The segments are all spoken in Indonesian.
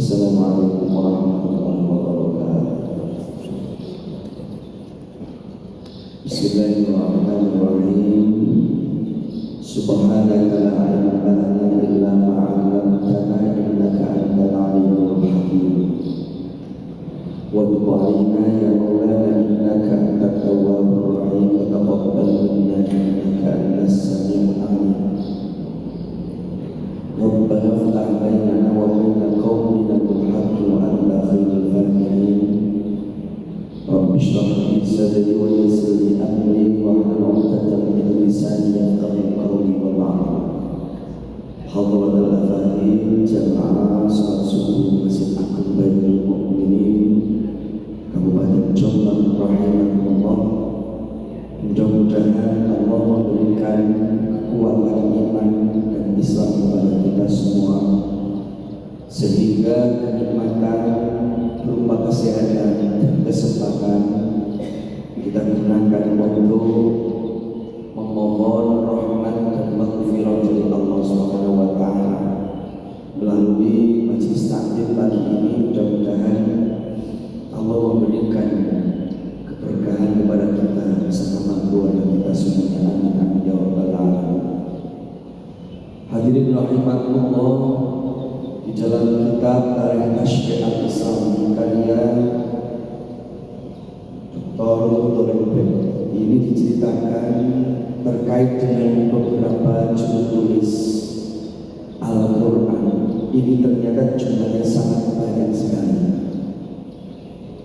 Assalamualaikum warahmatullahi wabarakatuh. Bismillahirrahmanirrahim. Subhanaka la ilma lana illa ma 'allamtana innaka antal alimul hakim. Wa tub 'alaina ya maulana innaka antat tawwabur rahim wa taqabbal minna innaka antas samiul 'alim. Rabbana iftah bainana wa baina qaumina bil haqqi wa anta khairul fatihin. Rabbi shrah li sadri wa yassir li amri wa hlul 'uqdatam min lisani yafqahu qawli wa ba'd. Hadratul afadhil jamaah salat subuh Masjid Agung Baitul Mukminin Kabupaten Jombang rahimahullah. Mudah-mudahan Allah memberikan kekuatan iman dan Islam kepada kita semua, sehingga kenikmatan berupa kesehatan dan kesempatan kita gunakan untuk memohon rahmat dan maghfirah dari Allah Subhanahu wa taala melalui majelis taklim pagi ini. Mudah-mudahan Allah memberikan keberkahan kepada kita bersama keluarga kita semuanya. Amin amin ya rabbal alamin. Hadirin rahimakumullah, di dalam kitab Tarikh Tashbih al-Islam karya Dr. ini diceritakan terkait dengan beberapa judul tulis Al-Quran. Ini ternyata jumlahnya sangat banyak sekali.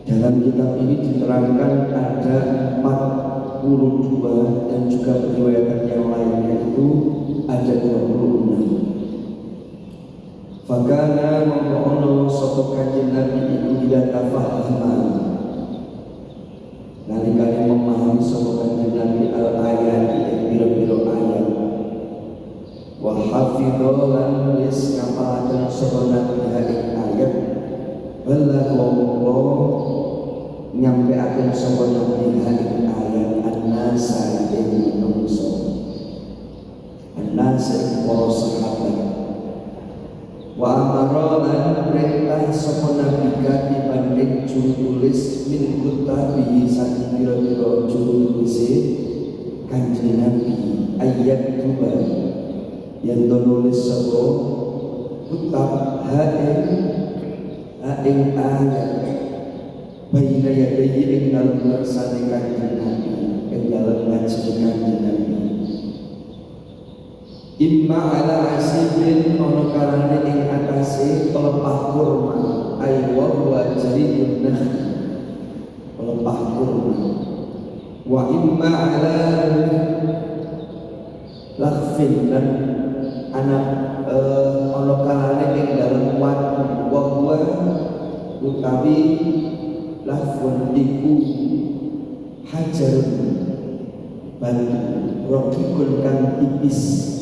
Dalam kitab ini diterangkan ada 42 dan juga riwayat yang lainnya itu ada 26. Fakana mengkono soto kanjeng Nabi itu tidak tafahman. Nalikane memahami soto kanjeng Nabi al-ayat biro-biro ayat. Wa hafidho lan wis ngapalaken soto Nabi ayat. Bala Allah nyampeaken soto Nabi ayat an-nasa ing manungsa. An-nasa para sahabat. Wa amara lan perintah sapa nabi dibanding juru tulis min kutabi saking pira-pira juru tulis kanjeng Nabi ayat tuba yang nulis sapa kutab ing ayat baina yadayhi ing dalem ngersane kanjeng Nabi ing dalem ngaji kanjeng Nabi. Imma ala asibin ono karane ing atase pelepah kurma ay wa jaridun nakhli pelepah kurma wa imma ala lakhfin dan anak ono karane ing dalem watu wa utawi lafun iku hajarun batu rokikun kang tipis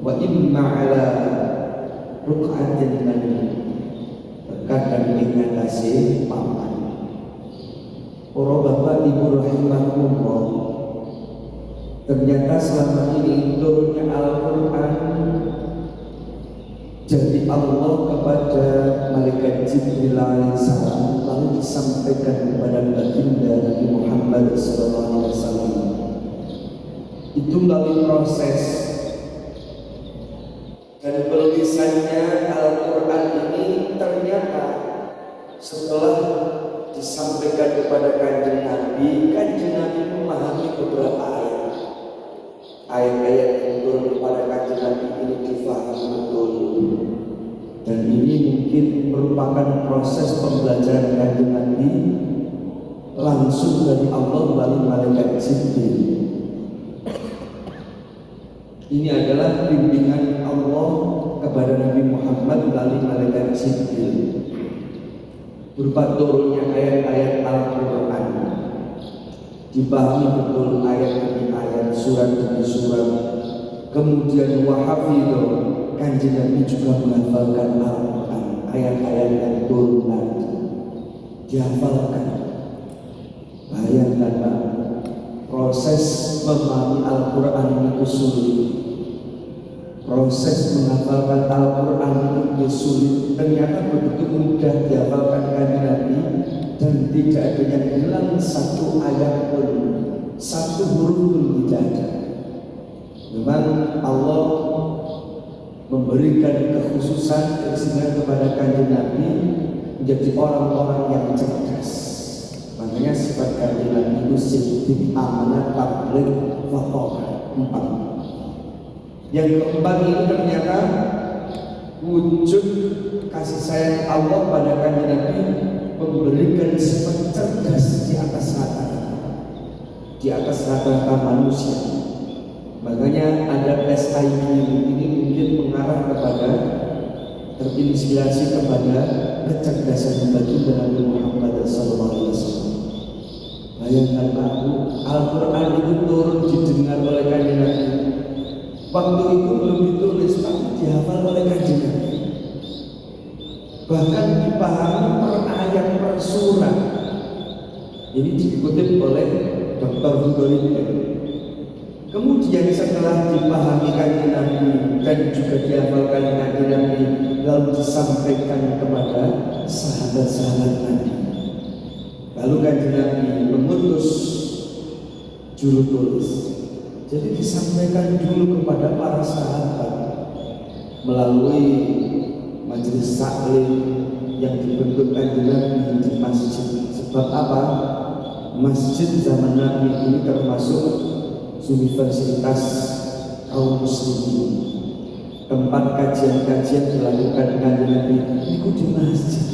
wa imma ala ruk'atin lan terkadang ing atase papan. Para bapak ibu rahimahumullah, ternyata selama ini turunnya Al-Quran jadi Allah kepada malaikat Jibril alaihissalam lalu disampaikan kepada baginda Nabi Muhammad sallallahu alaihi wasallam. Itu melalui proses dan penulisannya Al-Quran ini ternyata setelah disampaikan kepada kanjeng Nabi memahami beberapa ayat-ayat yang turun kepada kanjeng Nabi ini difahami betul, dan ini mungkin merupakan proses pembelajaran kanjeng Nabi langsung dari Allah melalui malaikat Jibril. Ini adalah bimbingan Allah kepada Nabi Muhammad melalui malaikat Jibril berupa turunnya ayat-ayat Al-Quran, dipahami betul ayat demi ayat, surat demi surat. Kemudian wahafidho, kanjeng Nabi juga menghafalkan Al-Quran, ayat-ayat yang turun nanti dihafalkan. Bayangkan Pak, proses memahami Al-Quran itu sulit. proses menghafalkan Al-Quran itu sulit, ternyata begitu mudah dihafalkan Kanjeng Nabi, dan tidak ada yang hilang satu ayat pun, satu huruf pun tidak ada. Memang Allah memberikan kekhususan keistimewaan kepada Kanjeng Nabi menjadi orang-orang yang cerdas. Makanya sifat Kanjeng Nabi itu siddiq, amanah, tabligh, faqih, 4. Yang keempat ini ternyata wujud kasih sayang Allah pada Kanjeng Nabi memberikan sifat cerdas di atas rata-rata manusia. Makanya ada tes IQ ini mungkin mengarah kepada terinspirasi kepada kecerdasan baginda Nabi Muhammad SAW. Bayangkan aku, Al-Quran itu turun didengar oleh Kanjeng Nabi. Waktu itu belum ditulis, tapi dihafal oleh Kanjeng Nabi. Bahkan dipahami per ayat, per surat. Ini dikutip oleh Dr. Hudolin. Kemudian setelah dipahami Kanjeng Nabi dan juga dihafalkan Kanjeng Nabi, lalu disampaikan kepada sahabat-sahabat Nabi. Lalu Kanjeng Nabi mengutus juru tulis. Jadi disampaikan dulu kepada para sahabat melalui majelis taklim yang dibentuk Kanjeng Nabi di masjid. Sebab apa? Masjid zaman Nabi ini termasuk universitas kaum muslimin. Tempat kajian-kajian dilakukan Kanjeng Nabi itu di masjid.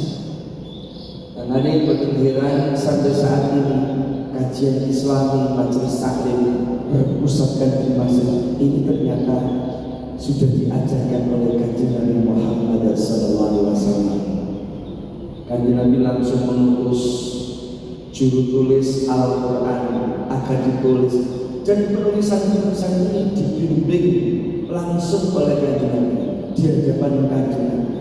Dan ada yang bergembira sampai saat ini kajian Islami majelis taklim berpusatkan di masjid ini ternyata sudah diajarkan oleh Kanjeng Nabi Muhammad SAW. Kanjeng Nabi langsung mengutus juru tulis Al-Quran agar ditulis, dan penulisan-penulisan ini dibimbing langsung oleh Kanjeng Nabi di hadapan Kanjeng Nabi.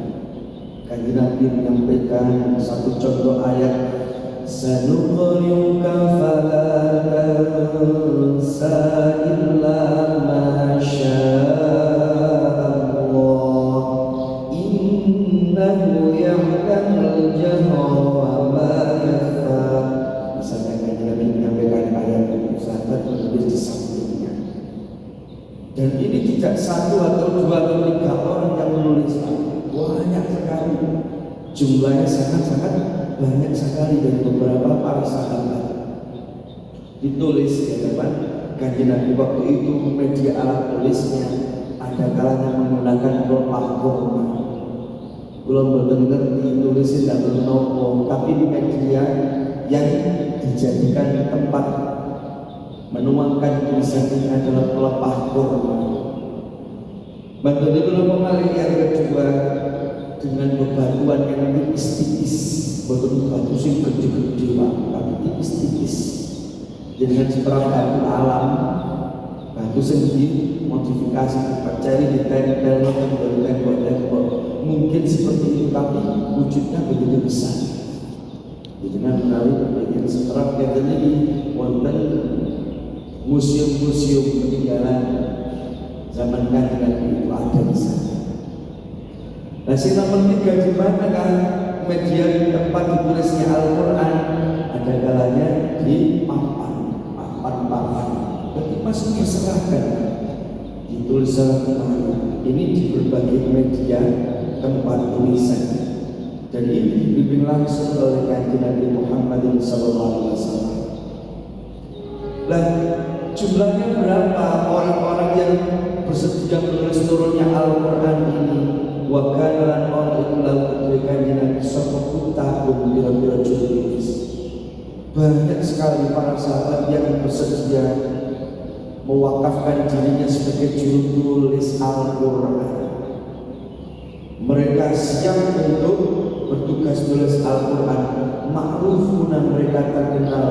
Kanjeng Nabi menyampaikan satu contoh ayat, sanuqri'uka fala tansa illa ma sya'allah innahu ya'lamul jahra wa ma yakhfa. Misalnya Kanjeng Nabi menyampaikan ayat itu, sahabat menulis di sampingnya. Dan ini tidak satu atau dua atau tiga orang yang menulis, banyak sekali, jumlahnya sangat-sangat banyak sekali dari beberapa para sahabat. Ditulis di hadapan Kanjeng Nabi. Waktu itu media alat tulisnya ada kalanya menggunakan pahkorma. Belum benar-benar ditulis tidak bernopo, tapi di media yang dijadikan tempat menuangkan tulisan ini adalah pelepah kurma. Bantuan itu kembali yang kedua dengan bebatuan yang tipis-tipis, batu sing gede-gede Pak, tapi tipis-tipis. Dengan seperti batu alam, batu sing dimodifikasi, dipercaya, ditempel, tembok-tembok. Mungkin seperti itu, tapi wujudnya begitu besar. Dengan menarik bagian setelah kita ini wonten museum-museum peninggalan zaman Kanjeng Nabi itu ada di sana. Nah, sila ketiga di mana kan media tempat ditulisnya Al-Quran, ada kalanya di papan. Berarti masih diserahkan ditulis secara kemarin. Ini di berbagai media tempat tulisan. Dan ini dibimbing langsung oleh Kanjeng Nabi Muhammad SAW. Lah, jumlahnya berapa orang-orang yang bersedia menulis turunnya Al-Quran ini? Wa kana orang itu lalu ketika Kanjeng Nabi SAW tahun bila-bila jurus. Banyak sekali para sahabat yang bersedia mewakafkan dirinya sebagai juru tulis Al-Quran. Mereka siap untuk bertugas tulis Al-Quran. Ma'rufuna, mereka terkenal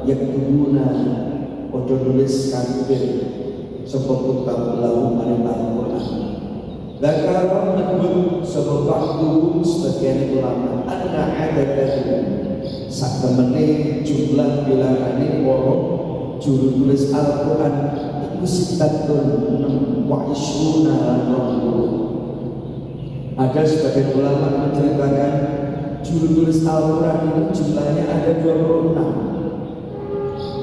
yang tubuna odo nulis kantor sebab tablahu maring Al-Quran. Zakara menyebut sebab waktu sebagian ulama anna adadahu sak temene jumlah bilangane para juru tulis Al-Quran Usitatun wa isruna Ada sebagian ulama menceritakan juru tulis Al-Quran itu jumlahnya ada 26.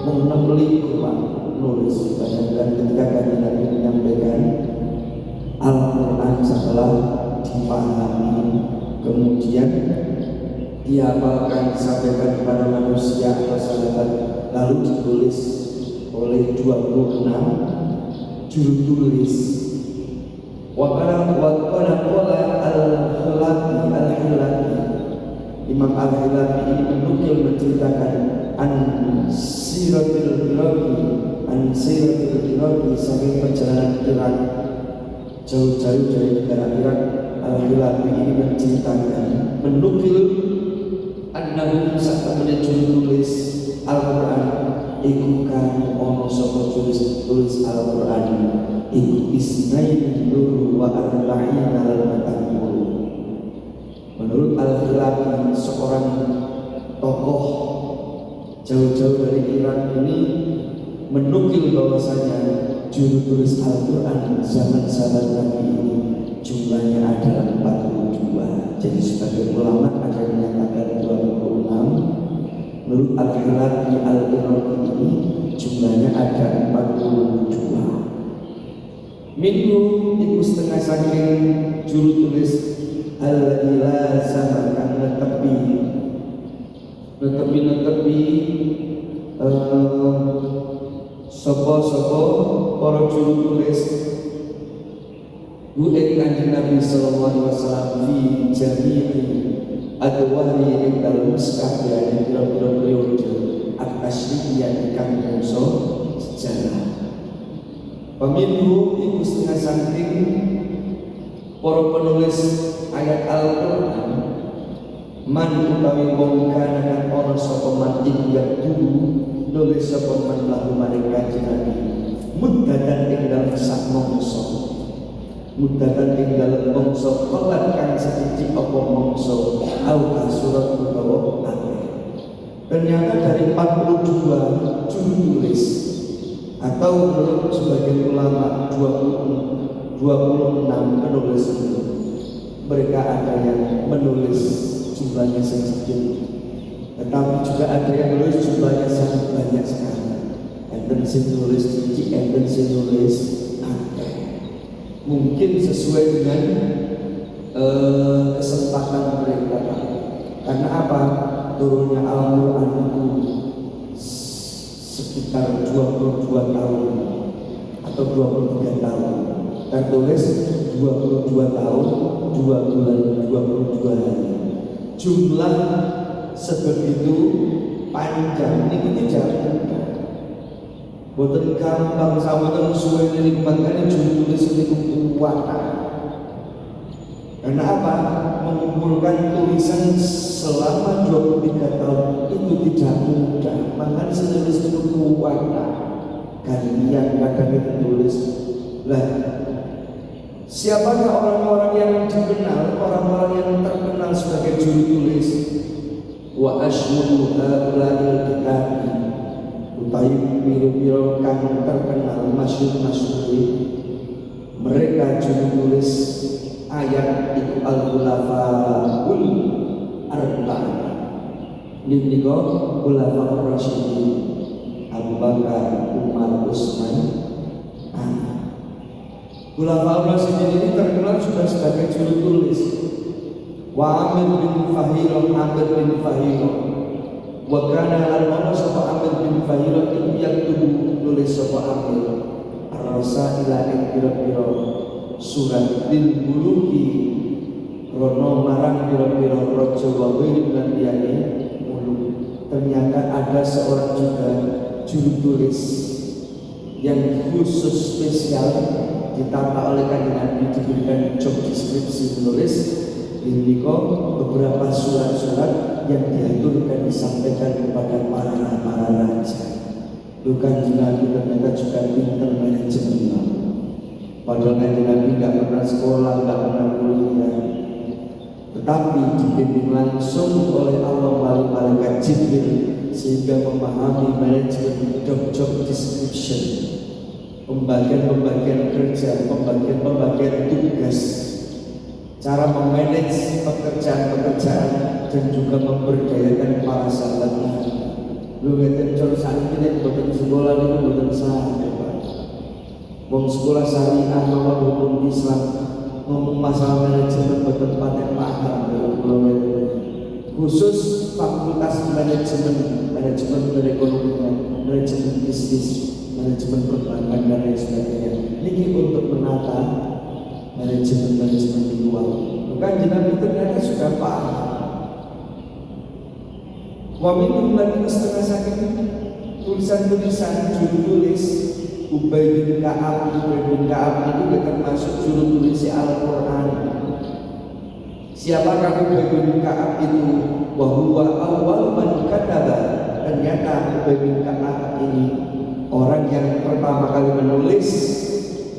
Mengumpulkan Pak nulis bayangkan ketika Kanjeng Nabi menyampaikan Al-Quran setelah dipahami kemudian dihafalkan disampaikan kepada manusia atau sahabat lalu ditulis oleh 26 juru tulis. Waqala al-Hilaki Imam al-Hilaki ini menukil menceritakan an siratil Iraqi saking perjalanan Irak jauh-jauh dari negara Irak. Al-Hilaki ini menceritakan menukil annahu saat juru tulis Al-Quran iku kan ono sapa tulis Al-Quran iku isnaini nuru wa arba'ina al-matakul. Menurut Al-Hilaki seorang tokoh jauh-jauh dari Irak ini menukil bahwasanya juru tulis Al-Quran zaman sahabat Nabi ini jumlahnya adalah 42. Jadi sebagai ulama ada yang menyatakan 26. Menurut Al-Hilaki Al-Iraqi ini jumlahnya ada 42. Minhum iku setengah saking juru tulis alladzi la zaman kang netepi sapa para juru tulis bu Kanjeng Nabi sallallahu alaihi wasallam fi jami'i adwari ing dalem sakabehane pira-pira periode at-tasyriyah kang bangsa sejarah. Pemilu iku setengah saking para penulis ayat Al-Quran man utawi wong kana ana sapa man yang dulu nulis sapa man lahu maring Kanjeng Nabi muddadan ing dalem sak mangsa muddadan ing dalem mangsa kelan kang sethithik apa mangsa au surat utawa akeh. Ternyata dari 42 juru tulis atau menurut sebagian ulama 26 penulis itu mereka ada yang menulis jumlahnya sedikit, tetapi juga ada yang menulis jumlahnya sangat banyak sekali. Enten sing nulis sedikit, enten sing nulis akeh. Mungkin sesuai dengan kesempatan mereka. Karena apa? Turunnya Al-Quran itu sekitar 22 tahun atau 23 tahun. Tertulis 22 tahun 2 bulan 22 hari. Jumlah sebegitu panjang ini tidak mudah. Boten gampang sawoten suwe nikmatane juru tulis niku kuat. Karena apa? Mengumpulkan tulisan selama 23 tahun itu tidak mudah. Makanya senulis itu kuat. Kalian kadang itu tulis lah. Siapakah orang-orang yang dikenal, orang-orang yang terkenal sebagai juru tulis? Wa asyhadu haula'il kitabi utawi piro-piro kang terkenal masyhur mereka juru tulis ayat iku al-khulafaul arba'ah. Niku khulafaur rasyidin Abu Bakar, Umar, Utsman, Ali. Khulafaur rasyidin ini terkenal juga sebagai juru tulis. Wa Amir bin Fahirah, wa kana al-mana sapa Amir bin Fahirah itu yang tulis sapa Amir ar-rasaila ing pira-pira surat lil buluki rono marang pira-pira raja wa lan liyane muluk. Ternyata ada seorang juga juru tulis yang khusus spesial ditata oleh Kanjeng Nabi, diberikan job deskripsi menulis ini kok beberapa surat-surat yang diatur dan disampaikan kepada para raja. Kanjeng Nabi ternyata juga pintar manajemen. Padahal Kanjeng Nabi nggak pernah sekolah, nggak pernah kuliah, tetapi dibimbing langsung oleh Allah melalui malaikat Jibril sehingga memahami manajemen job description. pembagian kerja, pembagian tugas, cara memanage pekerjaan-pekerjaan dan juga memberdayakan para sahabatnya. Lu ngeten jurusan ini bukan sekolah itu bukan salah, Pak. Wong sekolah syariah maupun hukum Islam ngomong masalah manajemen bukan paten paham khusus fakultas manajemen perekonomian, manajemen bisnis, manajemen perbankan dan lain sebagainya. Ini untuk menata manajemen di luar. Bukan jenengan ternyata sudah paham. Waminum lagi setengah sakit tulisan-tulisan juru tulis Ubay bin Ka'ab itu termasuk juru tulis Al-Quran. Siapakah Ubay bin Ka'ab itu? Wahuwa awal man kataba. Ternyata Ubay bin Ka'ab ini orang yang pertama kali menulis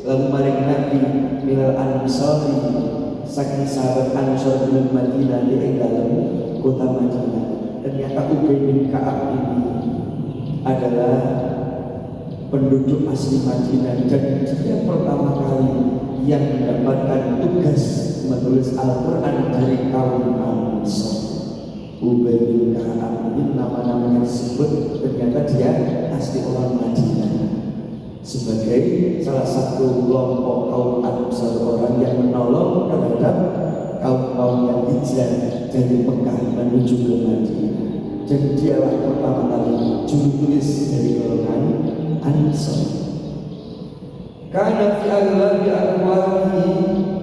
lalu maring Nabi minal ansari saking sahabat Ansar bin Madinah di dalam kota Madinah. Ternyata Ubay bin Ka'ab ini adalah penduduk asli Madinah dan dia pertama kali yang mendapatkan tugas menulis Al-Quran dari kaum Ansar. Ubay bin Ka'ab ini nama-namanya disebut ternyata dia asli orang Madinah sebagai salah satu kelompok kaum Ansar, orang yang menolong terhadap kaum-kaum yang hijrah dari Mekah menuju ke Madinah. Dan dialah pertama kali juru tulis dari golongan Ansar. Karena fi aghlabi aqwalihi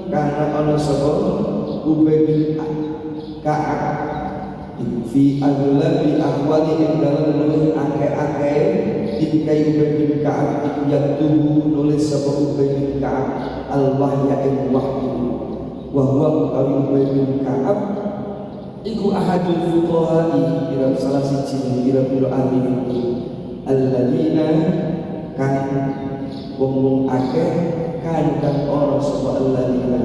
karena ana sapa Ubay bin Ka'ab fi aghlabi aqwalihi dalam nulis akeh-akeh dikai Ubay bin Ka'ab itu yang nulis sapa Ubay bin Ka'ab al-wahya ing wahyu wa huwa utawi Ubay bin Ka'ab iku ahadul fuqaha'i ila salah siji pira-pira ahli fikih alladzina kan wong akeh kan ora sapa alladzina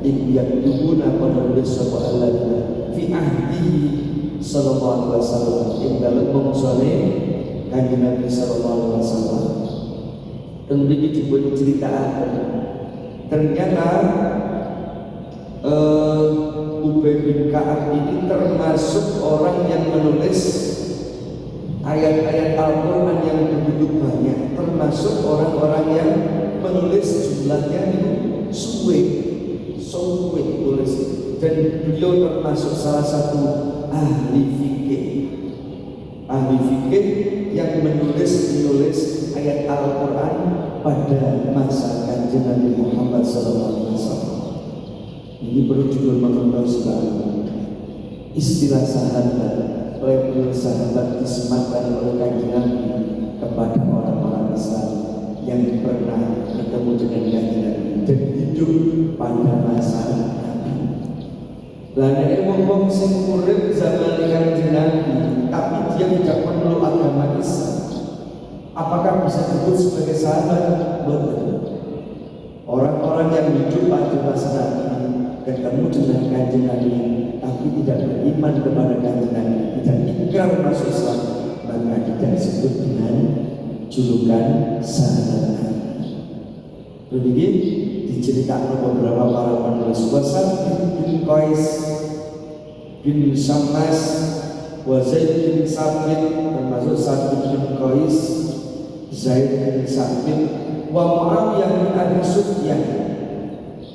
iku yaktubuna penulis sapa alladzina fi ahdi sallallahu alaihi wasallam ing dalem bangsane Kanjeng Nabi sallallahu alaihi wasallam. Dan iki diceritakan ternyata Ubay bin Ka'ab ini termasuk orang yang menulis ayat-ayat Al-Quran yang begitu banyak, termasuk orang-orang yang menulis jumlahnya itu suwe tulis, dan beliau termasuk salah satu ahli fikih yang menulis ayat Al-Quran pada masa Kanjeng Nabi Muhammad SAW. Ini perlu juga mengenal sekali istilah sahabat. Oleh sahabat disematkan oleh Kanjeng Nabi kepada orang-orang Islam yang pernah bertemu dengan Kanjeng Nabi dan hidup pada masa Nabi. Lainnya wong sing urip zaman Kanjeng Nabi, tapi dia tidak perlu agama Islam. Apakah bisa disebut sebagai sahabat? Betul. Orang-orang yang hidup pada masa Nabi ketemu dengan Kanjeng Nabi tapi tidak beriman kepada Kanjeng Nabi, tidak ingkar masuk Islam, maka tidak disebut dengan julukan sahabat Nabi. Begini diceritakan beberapa para penulis Wasad bin Qais bin Syammas wa Zaid bin Sabit, termasuk Sabit bin Qais, Zaid bin Sabit wa Muawiyah bin Abi Sufyan.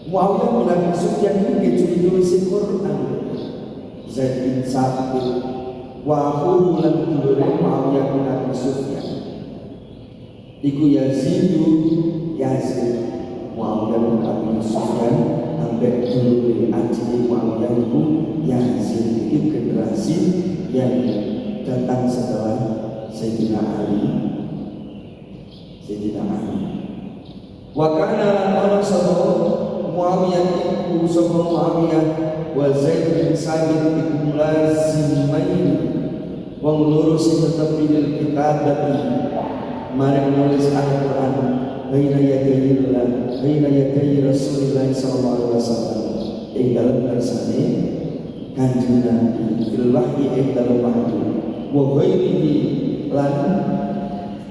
Muawiyah bin Abi Sufyan ini tulis Quran. Zaid bin Sabit wa hulan dulure Muawiyah bin Abi Sufyan iku Yazid Muawiyah bin Abi Sufyan ambek dulure ajine Muawiyah iku Yazid, itu generasi yang datang setelah Sayyidina Ali. Wa kana lan sallallahu Muawiyah iku sapa Muawiyah wa Zaid bin Sabit iku lazimain wong loro sing tetep pilih kitabati mari nulis Al-Quran baina yadayi Rasulullah sallallahu alaihi wasallam ing dalem kersane Kanjeng Nabi fil wahyi ing dalem wahyu wa ghairihi lan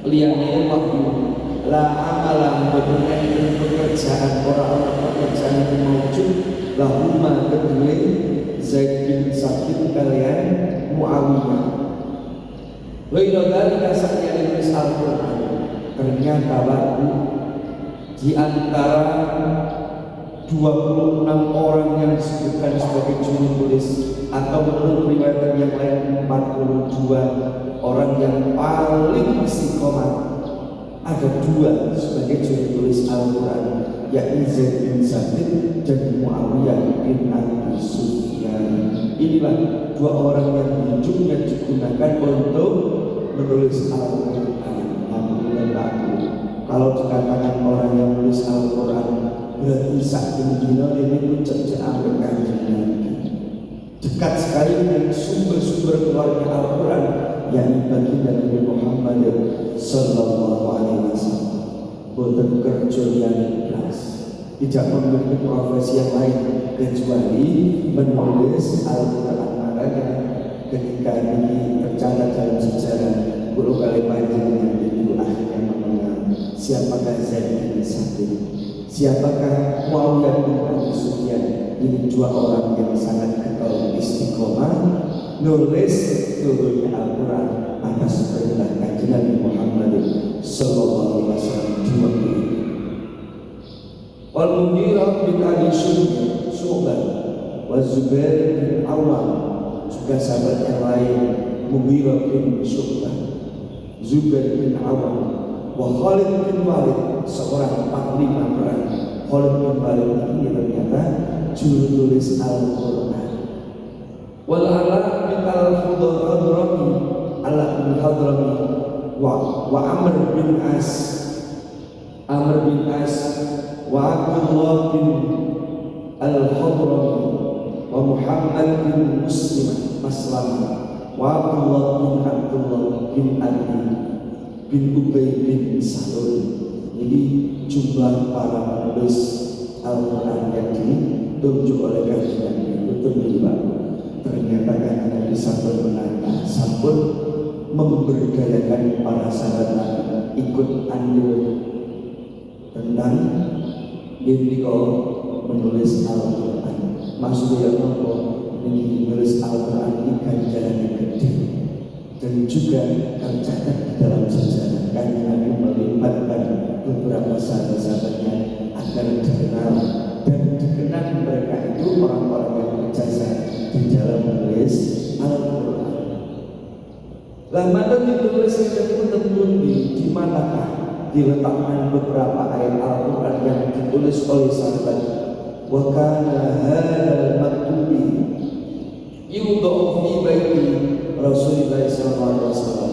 liyane wahyu la amalan betul pekerjaan orang pekerjaan yang mawujud lahuma kedua Zaid bin Sabit kalian Muawiyah. Wa ila dzalika sa'ya nulis Al-Qur'an. Ternyata waktu di antara 26 orang yang disebutkan sebagai juru tulis atau menurut riwayat yang lain 42 orang yang paling istiqomah, ada 2 sebagai juru tulis Al-Quran, yakni Zaid bin Sabit dan Muawiyah bin Abi Sufyan. Inilah 2 orang yang hidupnya digunakan untuk menulis Al-Quran. Alhamdulillah, kalau dikatakan orang yang menulis Al-Quran berarti saking dino ini pun cek ambil kanjeng, dekat sekali dengan sumber-sumber keluarnya Al-Quran yang baginda Nabi Muhammad sallallahu alaihi wasallam. Boten kerja yang ikhlas, tidak memiliki profesi yang lain kecuali menulis Al-Quran. Makanya ketika ini tercatat dalam sejarah, guru kali panjang itu akhirnya mengenal siapakah Zaid bin Sabit, siapakah Muawiyah bin Abi Sufyan. Ini 2 orang yang sangat getol istiqomah nulis turunnya Al-Quran atas perintah kanjeng Nabi Muhammad sallallahu alaihi wasallam. 2 ini. Wal Mughirah bin Abi Syu'bah wa Zubair bin Awam, juga sahabat yang lain, Mughirah bin Syu'bah, Zubair bin Awam, wa Khalid bin Walid, seorang panglima perang. Khalid bin Walid ini ternyata juru tulis Al-Quran. Wal Ala bin Al-Hadrami, Ala bin Hadrami, wa Amr bin As, wa Abdullah bin Al-Hadrami, wa Muhammad bin Muslim Maslama, wa Abdullah bin Abi bin Ubay bin Salul. Jadi jumlah para penulis Al-Quran yang ditunjuk oleh kanjeng Nabi itu berlimpah. Ternyata kanjeng Nabi sampun menata, sampun memberdayakan para sahabat Nabi ikut andil tentang ini menulis Al-Quran. Maksudnya apa? Ini menulis Al-Quran ini ganjaran yang gede, dan juga tercatat di dalam sejarah kanjeng Nabi melibatkan beberapa sahabat-sahabatnya agar dikenal dan dikenal mereka itu orang-orang yang berjasa di dalam menulis Al-Quran. Lama ditulis itu tentu di manakah diletakkan beberapa ayat Al-Quran yang ditulis oleh sahabat. Wa kana hadzal maktubi yudau fi baiti Rasulullah sallallahu alaihi wasallam.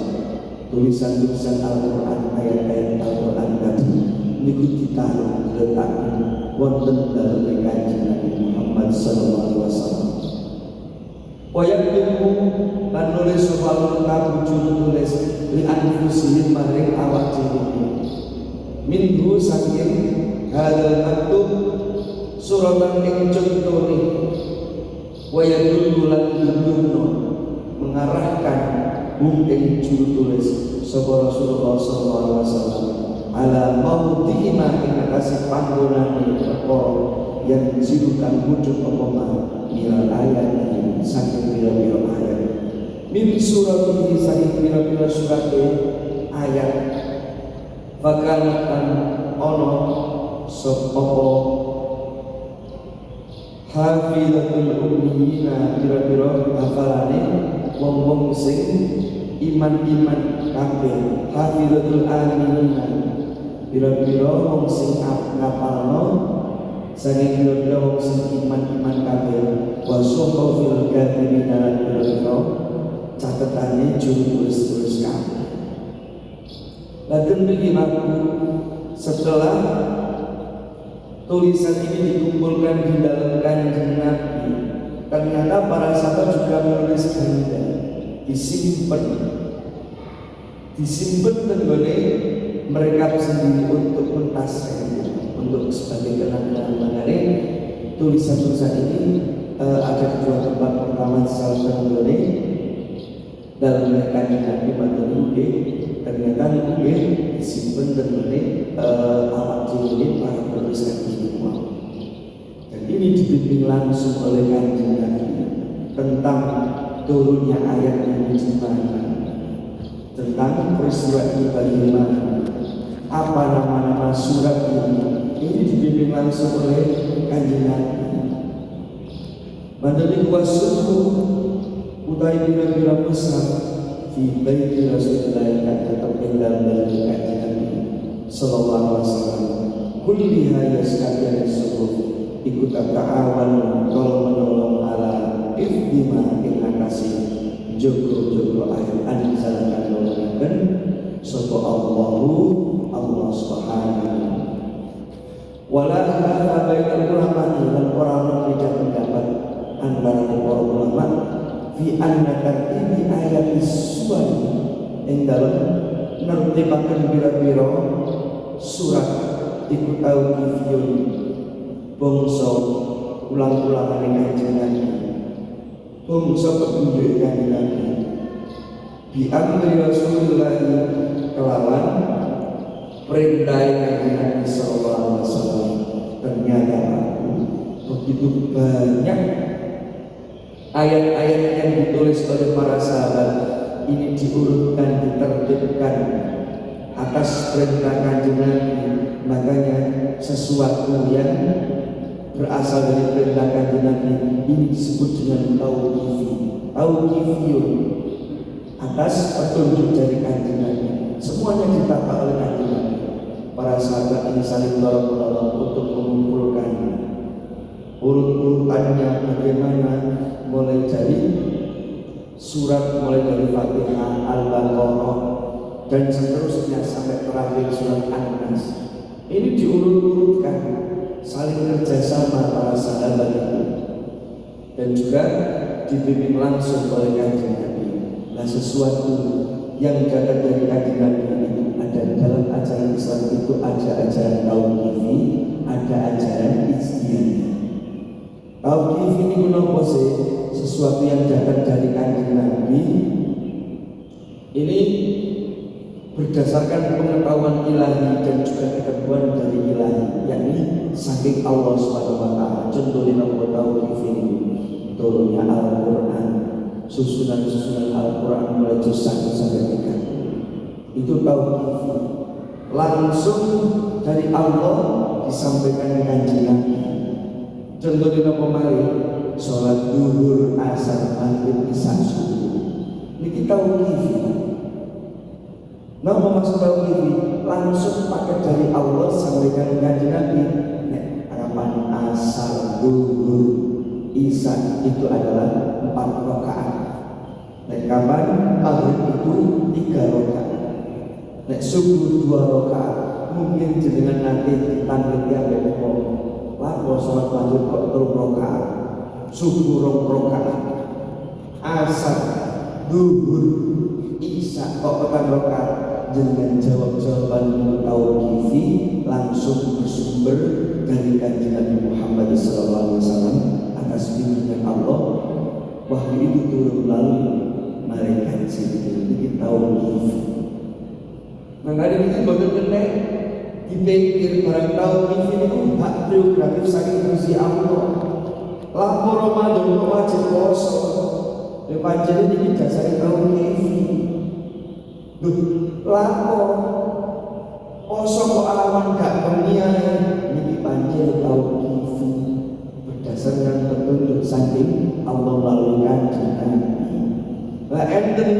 Tulisan-tulisan Al-Quran, ayat-ayat Al-Quran tadi niku ditaruh diletakkan wonten dalem kanjeng Nabi Muhammad sallallahu alaihi wasallam. Wa yaktubu lan nulis sufal kabu tulis li anfusihim maring awak dhewe. Minhu saking hadzal maktub suratan ing contone, wa yadullu lan yudunno mengarahkan ing juru tulis sapa Rasulullah sallallahu alaihi wasallam ala maudhi'ima ing kasih panggonane perkara yang sirukan wujud apa mil ayat ini saking pira-pira ayat min surat ini saking pira-pira surat ayat bakalan ono sapa hafizatul ummiyina pira-pira hafalane wong-wong sing iman-iman kabeh, hafizatul aminina pira-pira wong sing ngapalno saking pira-pira wong sing iman-iman kabeh, wa suhufil kathirina lan pira-pira catetane juru tulis-tulis kabeh. Lalu bagaimana setelah tulisan ini dikumpulkan di dalam kanjeng Nabi, ternyata para sahabat juga menulis ganda, disimpan tenggone mereka sendiri untuk mentasnya, untuk sebagai kenangan mengenai tulisan-tulisan ini. Ada 2 tempat. Pertama salah tenggone dalam kanjeng Nabi Madinah, ternyata ini disimpan dan awak ini para penulis ini. Dan ini dibimbing langsung oleh Kanjeng Nabi tentang turunnya ayat ini di mana, tentang peristiwa ini bagaimana, apa nama-nama surat ini dibimbing langsung oleh Kanjeng Nabi. Mandali wasuku utai bila-bila besar di baiti Rasulullah yang tetap tinggal dalam Kanjeng Nabi sallallahu alaihi wasallam. Kulliha yaskadana subuh ikut ta'awan tolong menolong ala ifdima inakasi jogo-jogo ayat anjalakan nolongan sopo Allah subhanahu wala khilafa bainal ulama dan orang tidak pendapat antara para ulama fi anna tartibi ayat suwar ing dalem nertibaken pira-pira surat iku tauqifiyun bangsa ulang-ulangan Kanjeng Nabi, bangsa petunjuk Kanjeng Nabi bi amri Rasulullah kelawan perintah Kanjeng Nabi sallallahu alaihi wasallam. Ternyata begitu banyak ayat-ayat yang ditulis oleh para sahabat ini diurutkan, ditertibkan atas perintah Kanjeng Nabi. Makanya sesuatu yang berasal dari perintah Kanjeng Nabi ini disebut dengan tauqifiyun, atas petunjuk dari Kanjeng Nabi. Semuanya ditata oleh Kanjeng Nabi. Para sahabat ini saling dorong-dorong untuk mengumpulkan urut-urutannya bagaimana, mulai dari surat, mulai dari Fatihah, Al-Baqarah dan seterusnya sampai terakhir surat An-Nas. Ini diurut-urutkan, saling kerjasama para sahabat itu, dan juga dibimbing langsung oleh Kanjeng Nabi. Nah, sesuatu yang datang dari Kanjeng Nabi itu ada dalam ajaran Islam itu ada ajaran tauqifi, ada ajaran ijtihadi. Tauqifi ini menapa sih? Sesuatu yang datang dari Kanjeng Nabi ini berdasarkan pengetahuan ilahi dan juga ketentuan dari ilahi, yakni saking Allah Subhanahu wa taala. Contohnya Allah tauqifi ini turunnya Al-Qur'an, susunan Al-Qur'an mulai juz 1 sampai 3. Itu tauqifi. Langsung dari Allah disampaikan Kanjeng Nabi. Contohnya apa mari? Salat zuhur, asar, maghrib, isya, subuh. Ini tauqifi. Nah, maksud tauqifi langsung pakai dari Allah sampaikan Kanjeng Nabi. Kapan asar, zuhur, isya itu adalah 4 rakaat. Kapan maghrib itu 3 rakaat. Subuh 2 rakaat. Mungkin jenengan nanti ditangkap yang ngomong, lalu sholat maghrib kok 3 rakaat, subuh 2 rakaat, asar, zuhur, isya kok 4 rakaat. Dengan jawaban tauqifi langsung bersumber dari Kanjeng Nabi Muhammad sallallahu alaihi wasallam atas bimbingan Allah. Wahyu itu turun lalu mereka ini tauqifi. Maka ini bagian penting dipikir barang tauqifi itu hak prerogatif saking Gusti Allah. Lapor Ramadan kok wajib poso. Ya pancen iki dasare tauqifi. Lapor poso kok awan gak pengiane niki pancen tauqifi berdasarkan petunjuk saking Allah melalui Kanjeng Nabi. Lah enten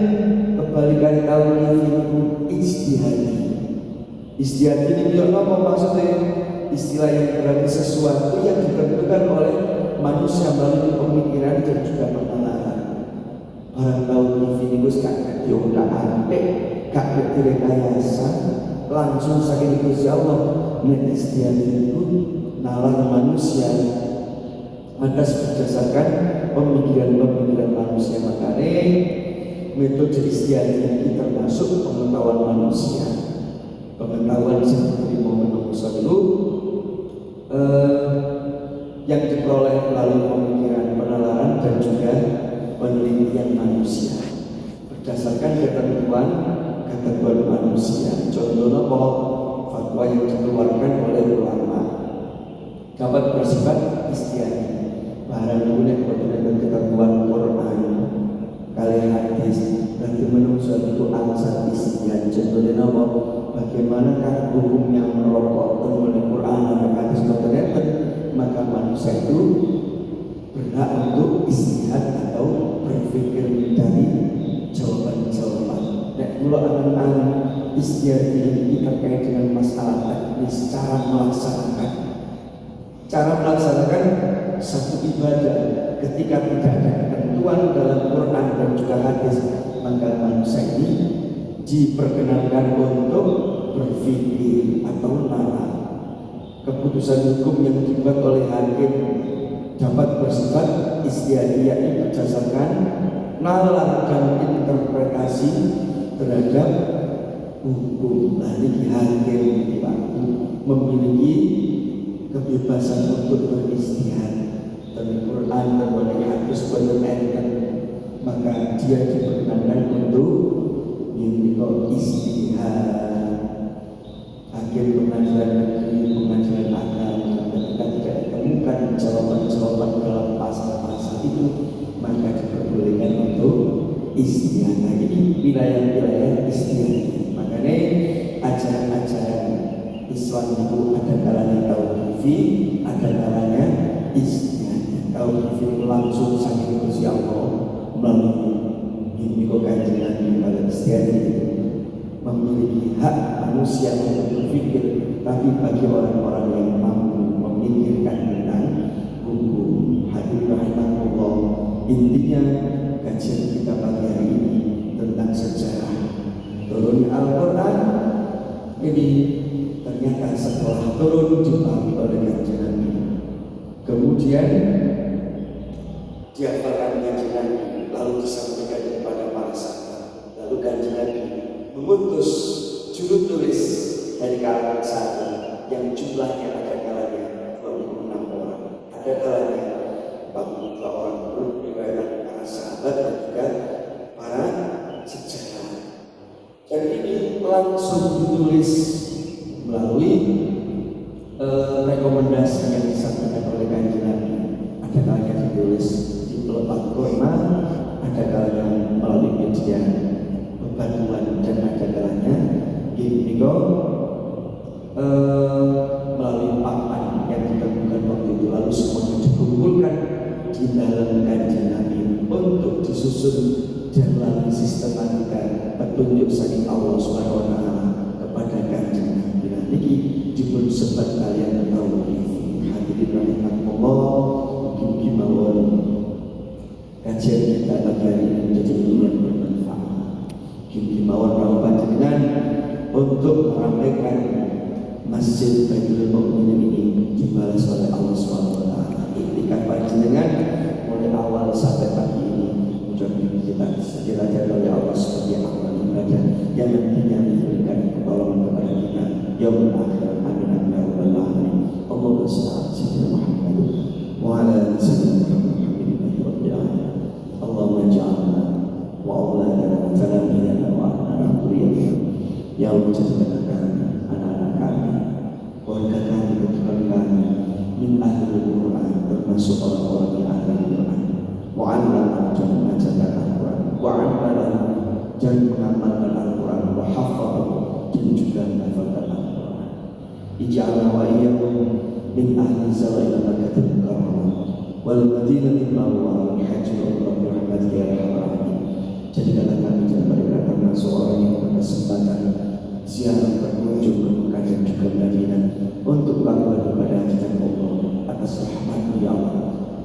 kebalikan tauqifi itu ijtihadi. Ijtihadi ini apa maksudnya? Istilah yang berarti sesuatu yang ditentukan oleh manusia melalui pemikiran dan juga penalaran. Barang tauqifi ini wis gak diundang-undang, gak direkayasa, langsung saking Gusti Allah. Nek ijtihadi itu nalar manusia atas berdasarkan pemikiran manusia. Makanya metode ijtihadi ini termasuk pengetahuan manusia, pengetahuan seperti Muhammad dulu yang diperoleh melalui pemikiran, penalaran dan juga penelitian manusia berdasarkan ketentuan ketakuan manusia. Contohnya bahwa fatwa yang dikeluarkan oleh ulama dapat bersifat istiadat. Barang boleh dengan ketentuan Quran kali hadis nanti menungso itu ansar istiadat. Contohnya bahwa bagaimanakah hukumnya merokok oleh Quran dan hadis tertentu, maka manusia itu berhak untuk istihad atau berpikir dari jawaban-jawaban. Nek kula anak-anak istihad ini terkait dengan masalah teknis cara melaksanakan satu ibadah ketika tidak ada ketentuan dalam Quran dan juga hadis, maka manusia ini diperkenankan untuk berpikir atau nalar. Keputusan hukum yang dibuat oleh hakim dapat bersifat istiadiyah berdasarkan nalar dan interpretasi terhadap hukum. Nanti hakim memiliki kebebasan untuk beristihad dan Quran dan hadis bertentangan, maka dia diperkenankan untuk memiliki istihad. Hakim pengadilan negeri, pengadilan agama, ketika tidak ditemukan jawaban-jawaban dalam pasal-pasal itu, maka diperbolehkan untuk istihad. Nah, ini wilayah-wilayah istihad. Makanya ajaran-ajaran Islam itu ada kalanya tauqifi, ada kalanya istihad. Tauqifi langsung saking Gusti Allah melalui bimbingan Kanjeng Nabi pada istihad itu memiliki hak manusia untuk berpikir, tapi bagi orang-orang yang mampu memikirkan tentang hukum. Hadirin rahimahullah, intinya kajian kita pagi hari ini tentang sejarah turun Al-Quran ini ternyata setelah turun dipahami oleh Kanjeng Nabi, kemudian dihafalkan Kanjeng Nabi, lalu disampaikan kepada para sahabat, lalu Kanjeng Nabi mengutus juru tulis dari kalangan sahabat yang jumlahnya ada kalanya 26 orang, ada kalanya 42 orang, riwayat para sahabat dan juga para sejarah. Dan ini langsung ditulis melalui rekomendasi yang disampaikan oleh Kanjeng Nabi. Ada kalanya ditulis di pelepah kurma, ada kalanya melalui media bantuan, dan ada kalanya melalui papan yang ditemukan waktu itu, lalu semuanya dikumpulkan di dalam Kanjeng Nabi untuk disusun dan melalui sistematika petunjuk dari Allah Subhanahu wa taala kepada Kanjeng Nabi. Nah, ini dipun sebat kalian tahu. Hadirin rahimahullah, mugi mawon kajian kita pagi hari ini menjadi yang bermanfaat. Mugi mawon rawuh panjenengan untuk meramaikan Masjid Baitul Mukminin ini dibalas oleh Allah Subhanahu wa taala. Iktikaf panjenengan mulai awal sampai pagi ini, mudah-mudahan kita diajar oleh Allah sebagai amal ibadah yang nantinya diberikan pertolongan kepada kita yaumul akhir. Amin ya rabbal alamin. Allahumma shalli ala sayyidina Muhammad wa ala ali sayyidina Muhammad rabbil alamin. Allahumma ij'alna wa auladana wa talamidana wa ahlana dhurriyyatana ya Allah, jadikan kami, anak-anak kami, keluarga kami, keturunan kami min ahlul Quran, termasuk orang-orang yang ahli Quran. Wa'alana jangan mengajarkan Al-Quran, wa'alana jangan mengamalkan Al-Quran, wa'hafadhu dan juga menghafalkan Al-Quran. Ij'alna wa iyyakum min ahli zawa'il makatil karamah wal madinatil mawwal hajjul umrah birahmatika ya arhamar rahimin. Jadikanlah kami dan mereka termasuk orang yang berkesempatan ziarah berkunjung ke Mekah dan juga Madinah untuk melakukan ibadah haji dan umrah atas rahmat-Mu ya Allah.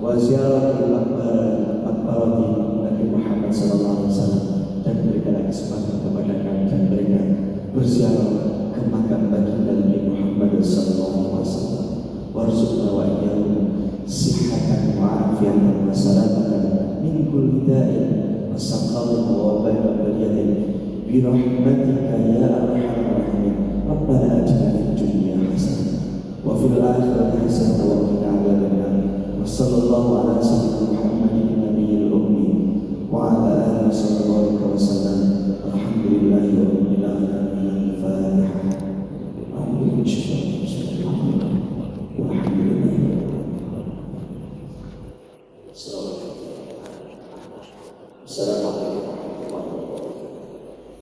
Wa ziarah al-maqbarati Nabi Muhammad sallallahu alaihi wasallam, dan berikanlah kesempatan kepada kami dan mereka berziarah ke makam baginda Nabi Muhammad sallallahu alaihi wasallam. Warzuqna wa iyyahum sihhatan wa afiatan wa salamatan min kulli da'in wa saqamin wa wabain baliyadin bi rahmatika ya arhamar rahimin. Rabbana atina fid dunya hasanah wa fil akhirati hasanah wa qina adzaban nar. Wa sallallahu ala sayyidina Muhammadin nabiyil ummi wa ala alihi wa sallam. Alhamdulillah.